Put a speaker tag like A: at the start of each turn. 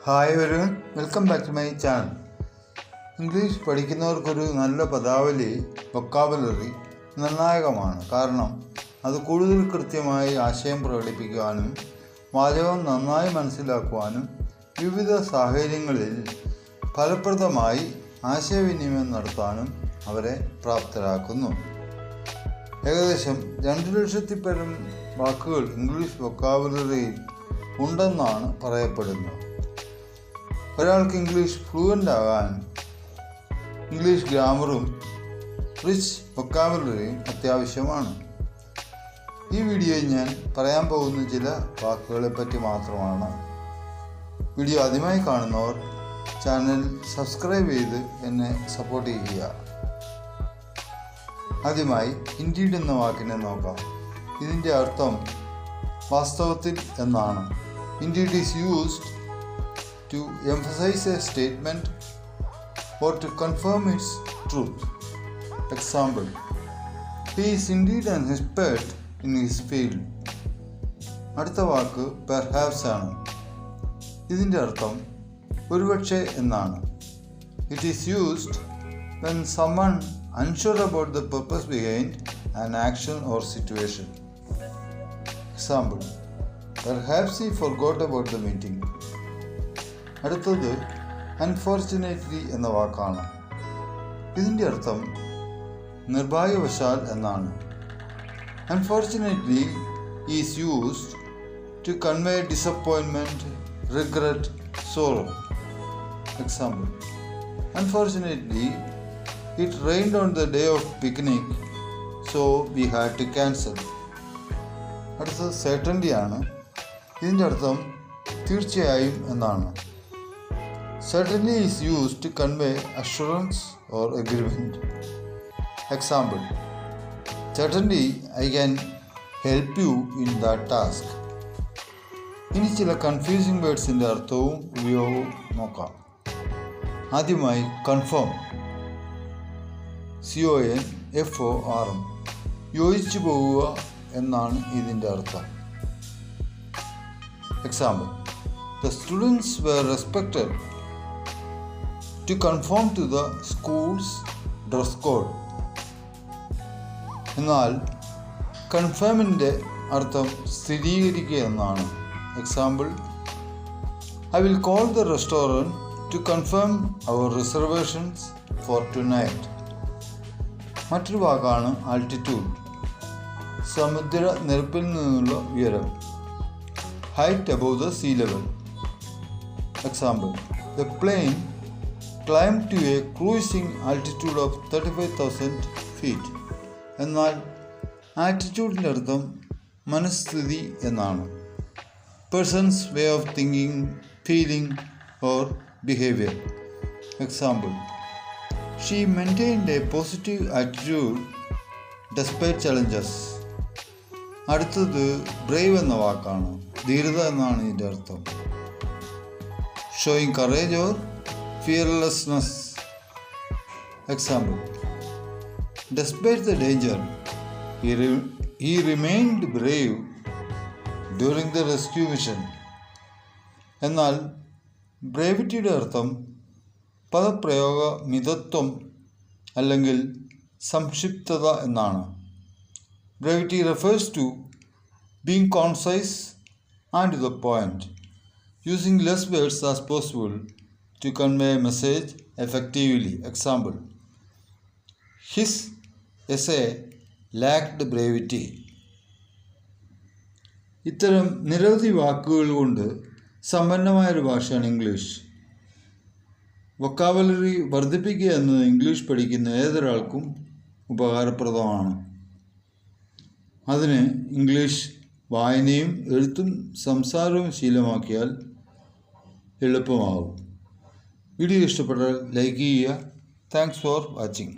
A: Hi everyone, welcome back to my channel. English പഠിക്കുന്നവർക്കൊരു നല്ല പദാവലി വൊക്കാബുലറി നിർണായകമാണ്. കാരണം അത് കൂടുതൽ കൃത്യമായി ആശയം പ്രകടിപ്പിക്കുവാനും വാചകം നന്നായി മനസ്സിലാക്കുവാനും വിവിധ സാഹചര്യങ്ങളിൽ ഫലപ്രദമായി ആശയവിനിമയം നടത്താനും അവരെ പ്രാപ്തരാക്കുന്നു. ഏകദേശം 2 ലക്ഷത്തിൽപ്പരം വാക്കുകൾ ഇംഗ്ലീഷ് വൊക്കാബുലറിയിൽ ഉണ്ടെന്നാണ് പറയപ്പെടുന്നത്. ഒരാൾക്ക് ഇംഗ്ലീഷ് ഫ്ലുവൻ്റ് ആകാൻ ഇംഗ്ലീഷ് ഗ്രാമറും റിച്ച് വൊക്കാബുലറിയും അത്യാവശ്യമാണ്. ഈ വീഡിയോയിൽ ഞാൻ പറയാൻ പോകുന്ന ചില വാക്കുകളെപ്പറ്റി മാത്രമാണ്. വീഡിയോ ആദ്യമായി കാണുന്നവർ ചാനൽ സബ്സ്ക്രൈബ് ചെയ്ത് എന്നെ സപ്പോർട്ട് ചെയ്യുക. ആദ്യമായി ഇൻഡീഡ് എന്ന വാക്കിനെ നോക്കാം. ഇതിൻ്റെ അർത്ഥം വാസ്തവത്തിൽ എന്നാണ്. Indeed is used to emphasize a statement or to confirm its truth. Example: he is indeed an expert in his field. അടുത്ത വാക്ക് perhaps ആണ്. ഇതിൻ്റെ അർത്ഥം ഒരുപക്ഷെ എന്നാണ്. It is used when someone unsure about the purpose behind an action or situation. Example: perhaps he forgot about the meeting. അടുത്തത് unfortunately എന്ന വാക്കാണ്. ഇതിൻ്റെ അർത്ഥം നിർഭാഗ്യവശാൽ എന്നാണ്. Unfortunately is used to convey disappointment, regret, sorrow. Example: unfortunately it rained on the day of picnic, so we had to cancel. അടുത്തത് certainty ആണ്. ഇതിൻ്റെ അർത്ഥം തീർച്ചയായും എന്നാണ്. Certainly is used to convey assurance or agreement. Example: certainly I can help you in that task. ഇനി ചില confusing വേർഡ്സിൻ്റെ അർത്ഥവും ഉപയോഗവും നോക്കാം. ആദ്യമായി കൺഫേം, CONFORM, യോജിച്ചു പോവുക എന്നാണ് ഇതിൻ്റെ അർത്ഥം. Example: the students were respected to conform to the school's dress code. എന്നാൽ കൺഫേമിൻ്റെ അർത്ഥം സ്ഥിരീകരിക്കുക എന്നാണ്. Example: I will call the restaurant to confirm our reservations for tonight. മറ്റൊരു വാക്കാണ് ആൾട്ടിറ്റ്യൂഡ്, സമുദ്രനിരപ്പിൽ നിന്നുള്ള ഉയരം, height above the sea level. Example: the plane climbed to a cruising altitude of 35,000 feet. എന്നാൽ ആറ്റിറ്റ്യൂഡിൻ്റെ അർത്ഥം മനസ്ഥിതി എന്നാണ്. Person's way of thinking, feeling or behaviour. Example: she maintained a positive attitude despite challenges. അടുത്തത് brave എന്ന വാക്കാണ്. ധീരത എന്നാണ് ഇതിൻ്റെ അർത്ഥം. Showing courage or fearlessness. Example: despite the danger, he remained brave during the rescue mission. എന്നാൽ ബ്രേവിറ്റിയുടെ അർത്ഥം പദപ്രയോഗ മിതത്വം അല്ലെങ്കിൽ സംക്ഷിപ്തത എന്നാണ്. ബ്രേവിറ്റി refers to being concise and to the point, using less words as possible to convey a message effectively. Example: his essay lacked brevity. ഇത്തരം നിരവധി വാക്കുകൾ കൊണ്ട് സമ്പന്നമായൊരു ഭാഷയാണ് ഇംഗ്ലീഷ്. വൊക്കാബുലറി വർദ്ധിപ്പിക്കുക എന്നത് ഇംഗ്ലീഷ് പഠിക്കുന്ന ഏതൊരാൾക്കും ഉപകാരപ്രദമാണ്. അതിന് ഇംഗ്ലീഷ് വായനയും എഴുത്തും സംസാരവും ശീലമാക്കിയാൽ എളുപ്പമാകും. വീഡിയോ ഇഷ്ടപ്പെട്ടാൽ ലൈക്ക് ചെയ്യുക. Thanks for watching.